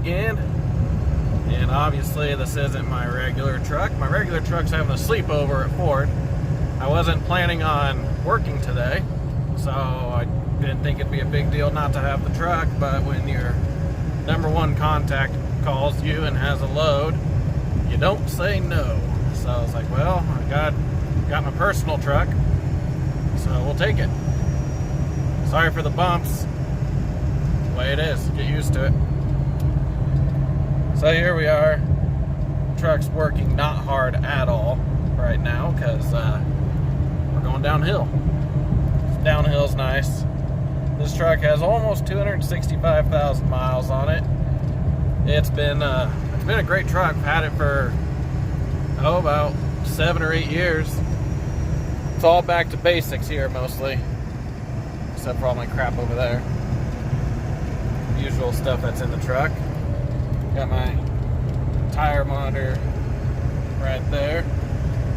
again. And obviously this isn't my regular truck. My regular truck's having a sleepover at Ford. I wasn't planning on working today, so I didn't think it'd be a big deal not to have the truck, but when your number one contact calls you and has a load, you don't say no. So I was like, well, I got my personal truck, so we'll take it. Sorry for the bumps. The way it is, get used to it. So here we are. Truck's working not hard at all right now because we're going downhill. Downhill's nice. This truck has almost 265,000 miles on it. It's been a great truck. I've had it for about 7 or 8 years. It's all back to basics here mostly, except for all my crap over there. Usual stuff that's in the truck. Got my tire monitor right there.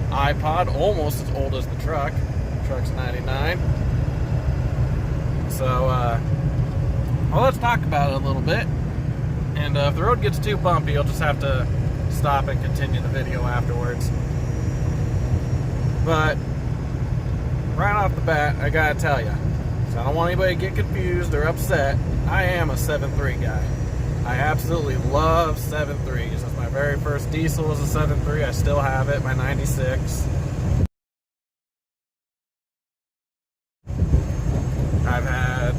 iPod, almost as old as the truck. The truck's 99. So, well, let's talk about it a little bit. And if the road gets too bumpy, you'll just have to stop and continue the video afterwards. But right off the bat, I gotta tell you, so I don't want anybody to get confused or upset. I am a 7.3 guy. I absolutely love 7.3s. That's my very first diesel was a 7.3. I still have it, my 96. I've had,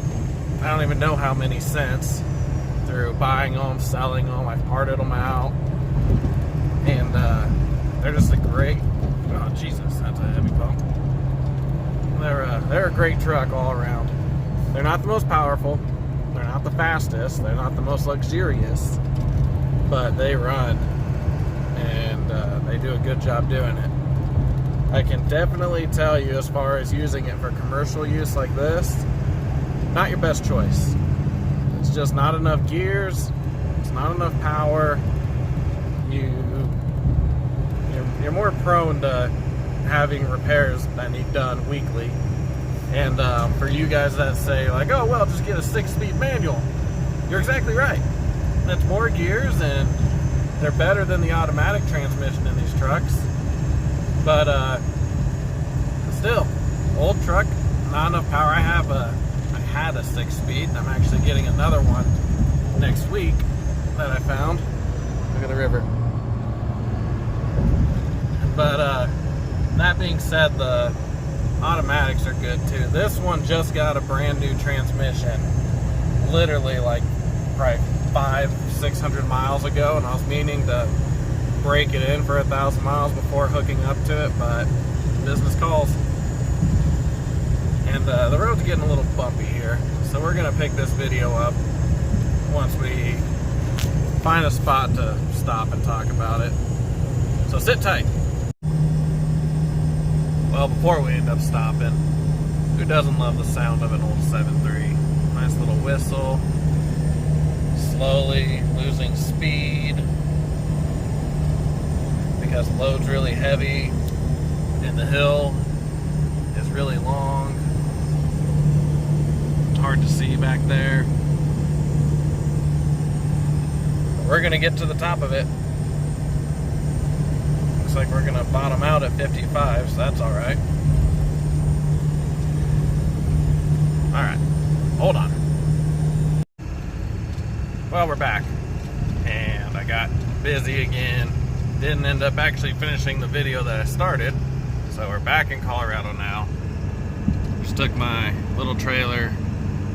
I don't even know how many since, through buying them, selling them. I've parted them out. And they're just a great, oh Jesus, that's a heavy pump. They're a great truck all around. They're not the most powerful. They're not the fastest, they're not the most luxurious, but they run, and they do a good job doing it. I can definitely tell you, as far as using it for commercial use like this, not your best choice. It's just not enough gears, it's not enough power. You're more prone to having repairs that need done weekly. And for you guys that say like, oh well, just get a 6-speed manual, you're exactly right. It's more gears and they're better than the automatic transmission in these trucks. But still, old truck, not enough power. I had a 6-speed. I'm actually getting another one next week that I found. Look at the river. But that being said, the automatics are good too. This one just got a brand new transmission literally like probably 500-600 miles ago, and I was meaning to break it in for 1,000 miles before hooking up to it, but business calls. And the road's getting a little bumpy here, so we're gonna pick this video up once we find a spot to stop and talk about it. So sit tight. Well, before we end up stopping, who doesn't love the sound of an old 7.3? Nice little whistle, slowly losing speed because the load's really heavy and the hill is really long. It's hard to see back there. But we're gonna get to the top of it. Looks like we're gonna bottom out at 55, so that's all right. All right, hold on. Well, we're back, and I got busy again. Didn't end up actually finishing the video that I started, so we're back in Colorado now. Just took my little trailer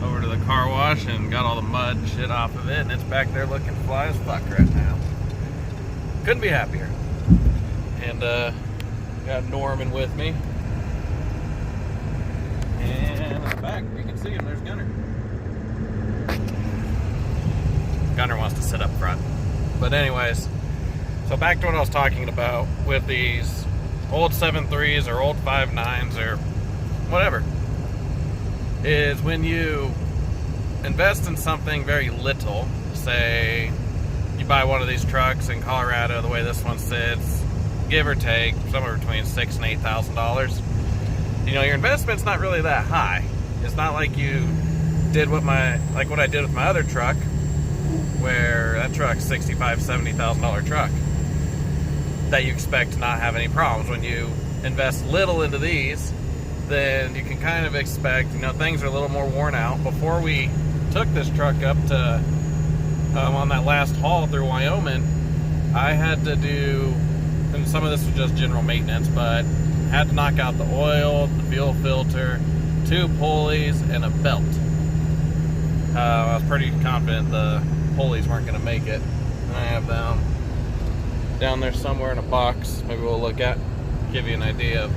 over to the car wash and got all the mud and shit off of it, and it's back there looking fly as fuck right now. Couldn't be happier. And got Norman with me. And in the back, you can see him, there's Gunner. Gunner wants to sit up front. But anyways, so back to what I was talking about with these old 7.3s or old 5.9s or whatever, is when you invest in something very little, say you buy one of these trucks in Colorado the way this one sits, give or take somewhere between $6,000 and $8,000. You know, your investment's not really that high. It's not like you did what I did with my other truck, where that truck's $65,000-$70,000 truck that you expect to not have any problems. When you invest little into these, then you can kind of expect, you know, things are a little more worn out. Before we took this truck up to on that last haul through Wyoming, I had to do, and some of this was just general maintenance, but had to knock out the oil, the fuel filter, 2 pulleys, and a belt. I was pretty confident the pulleys weren't going to make it. And I have them down there somewhere in a box. Maybe we'll look at, give you an idea of,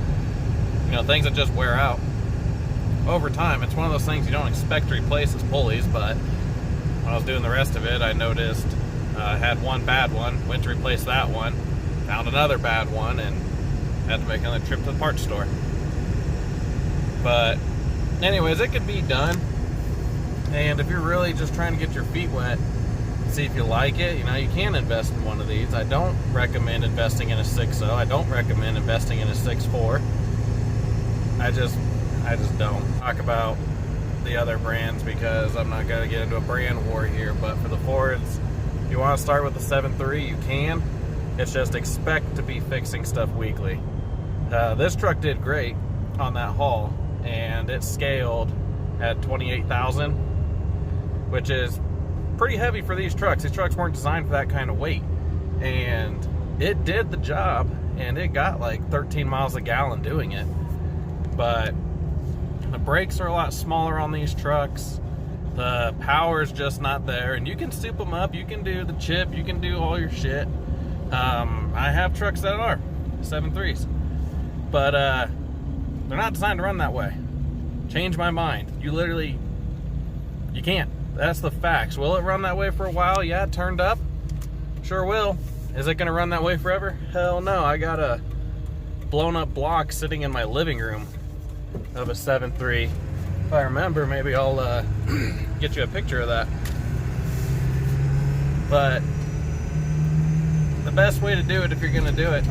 you know, things that just wear out over time. It's one of those things you don't expect to replace as pulleys, but when I was doing the rest of it, I noticed I had one bad one, went to replace that one, found another bad one, and had to make another trip to the parts store. But anyways, it could be done. And if you're really just trying to get your feet wet, see if you like it, you know, you can invest in one of these. I don't recommend investing in a 6.0. I don't recommend investing in a 6.4. I just don't talk about the other brands because I'm not going to get into a brand war here. But for the Fords, if you want to start with the 7.3, you can. It's just expect to be fixing stuff weekly. This truck did great on that haul, and it scaled at 28,000, which is pretty heavy for these trucks. These trucks weren't designed for that kind of weight, and it did the job, and it got like 13 miles a gallon doing it. But the brakes are a lot smaller on these trucks. The power's just not there, and you can soup them up, you can do the chip, you can do all your shit. I have trucks that are 7.3s, but they're not designed to run that way. Change my mind. You can't. That's the facts. Will it run that way for a while? Yeah, it turned up. Sure will. Is it gonna run that way forever? Hell no. I got a blown up block sitting in my living room of a 7.3. If I remember, maybe I'll get you a picture of that. But the best way to do it, if you're gonna do it,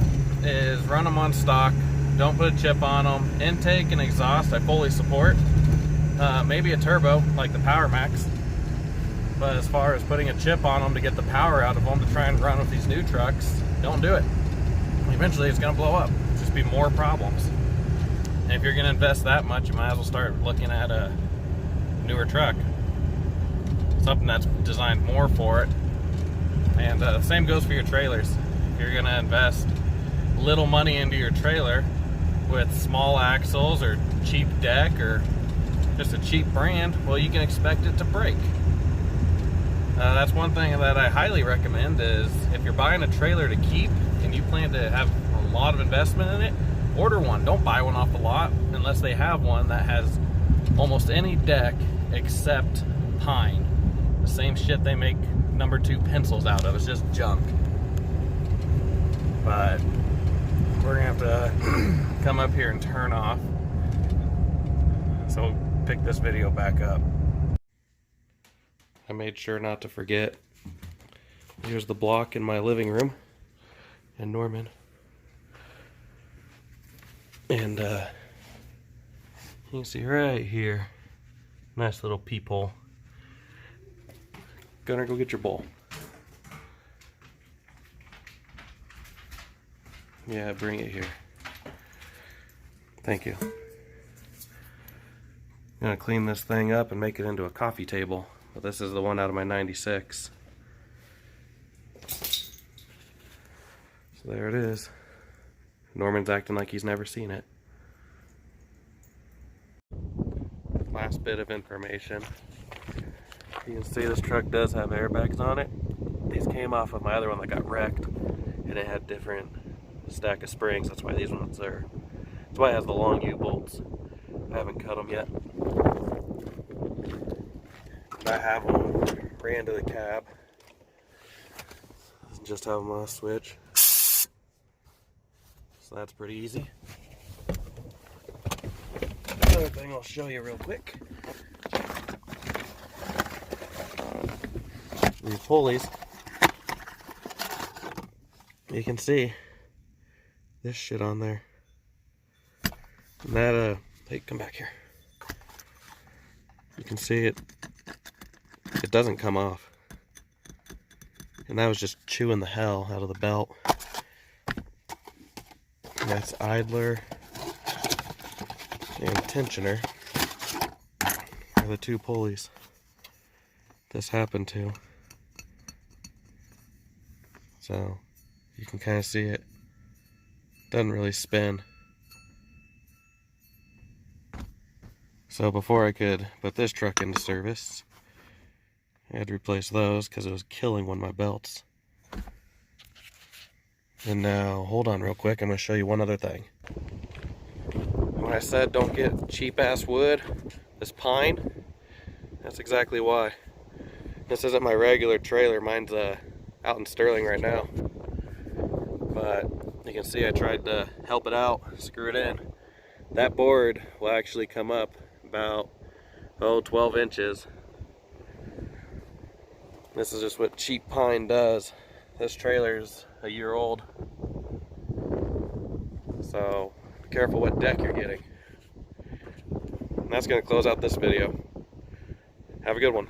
is run them on stock. Don't put a chip on them. Intake and exhaust, I fully support. Maybe a turbo, like the Power Max. But as far as putting a chip on them to get the power out of them to try and run with these new trucks, don't do it. Eventually it's gonna blow up. Just be more problems. And if you're gonna invest that much, you might as well start looking at a newer truck. Something that's designed more for it. And the same goes for your trailers. If you're gonna invest little money into your trailer with small axles or cheap deck or just a cheap brand, well, you can expect it to break. That's one thing that I highly recommend is if you're buying a trailer to keep and you plan to have a lot of investment in it, order one. Don't buy one off the lot unless they have one that has almost any deck except pine. The same shit they make number 2 pencils out of. It's just junk. But we're gonna have to come up here and turn off. So we'll pick this video back up. I made sure not to forget. Here's the block in my living room in Norman. And you can see right here, nice little peephole. Gunner, go get your bowl. Yeah, bring it here. Thank you. I'm gonna clean this thing up and make it into a coffee table. But this is the one out of my 96. So there it is. Norman's acting like he's never seen it. Last bit of information. You can see this truck does have airbags on it. These came off of my other one that got wrecked, and it had different stack of springs. That's why these ones are, that's why it has the long U-bolts. I haven't cut them yet. I have them ran to the cab. Just have them on a switch. So that's pretty easy. Another thing I'll show you real quick. These pulleys. You can see this shit on there. And that hey, come back here. You can see it doesn't come off. And that was just chewing the hell out of the belt. And that's idler and tensioner are the two pulleys this happened to. So you can kind of see it doesn't really spin. So before I could put this truck into service, I had to replace those because it was killing one of my belts. And now, hold on real quick, I'm going to show you one other thing. When I said don't get cheap ass wood, this pine, that's exactly why. This isn't my regular trailer, mine's out in Sterling right now. But you can see I tried to help it out, screw it in. That board will actually come up about 12 inches. This is just what cheap pine does. This trailer's a year old, so be careful what deck you're getting. And that's going to close out this video. Have a good one.